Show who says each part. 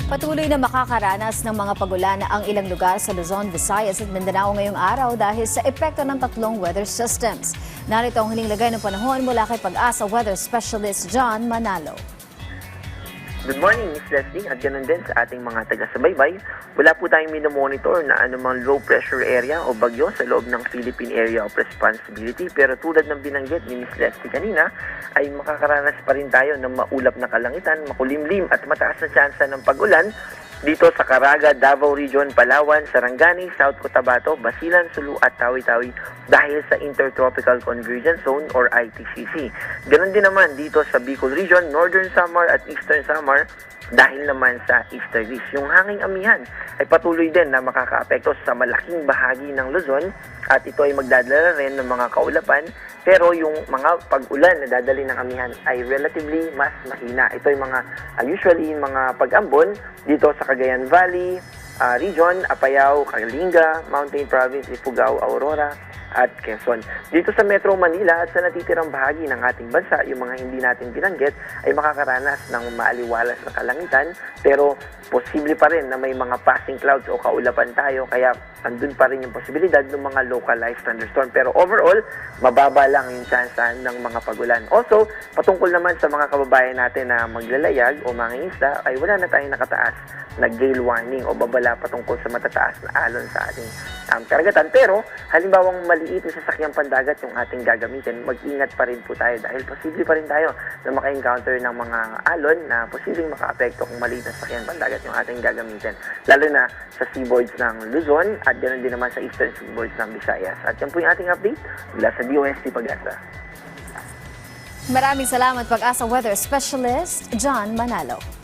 Speaker 1: Patuloy na makakaranas ng mga pagulan ang ilang lugar sa Luzon, Visayas at Mindanao ngayong araw dahil sa epekto ng tatlong weather systems. Narito ang huling lagay ng panahon mula kay Pag-asa Weather Specialist John Manalo.
Speaker 2: Good morning, Ms. Leslie, at ganoon din sa ating mga taga-subaybay. Wala po tayong minomonitor na anumang low pressure area o bagyo sa loob ng Philippine Area of Responsibility. Pero tulad ng binanggit ni Ms. Leslie kanina, ay makakaranas pa rin tayo ng maulap na kalangitan, makulimlim at mataas na tsansa ng pag-ulan dito sa Caraga, Davao Region, Palawan, Sarangani, South Cotabato, Basilan, Sulu at Tawi-Tawi dahil sa Intertropical Convergence Zone or ITCZ. Ganon din naman dito sa Bicol Region, Northern Samar at Eastern Samar dahil naman sa easterlies. Yung hanging amihan ay patuloy din na makakaapekto sa malaking bahagi ng Luzon at ito ay magdadala rin ng mga kaulapan, pero yung mga pag-ulan na dadali ng amihan ay relatively mas mahina. Ito ay mga usually mga pag-ambon dito sa Cagayan Valley region, Apayao, Kalinga, Mountain Province, Ifugao, Aurora at Quezon. Dito sa Metro Manila at sa natitirang bahagi ng ating bansa, yung mga hindi natin binanggit ay makakaranas ng maaliwalas na kalangitan, pero posible pa rin na may mga passing clouds o kaulapan tayo, kaya andun pa rin yung posibilidad ng mga localized thunderstorm. Pero overall, mababa lang yung tsansa ng mga pagulan. Also, patungkol naman sa mga kababayan natin na maglalayag o mangingisda, ay wala na tayong nakataas na gale warning o babala patungkol sa matataas na alon sa ating karagatan. Pero, halimbawang maliit na sasakyang pandagat yung ating gagamitin, mag-ingat pa rin po tayo dahil posible pa rin tayo na maka-encounter ng mga alon na posibleng maka-apekto kung maliit na sasakyang pandagat yung ating gagamitin. Lalo na sa seaboards ng Luzon at ganoon din naman sa eastern seaboards ng Visayas. At yan po yung ating update mula sa DOST Pag-asa.
Speaker 1: Maraming salamat Pag-asa Weather Specialist John Manalo.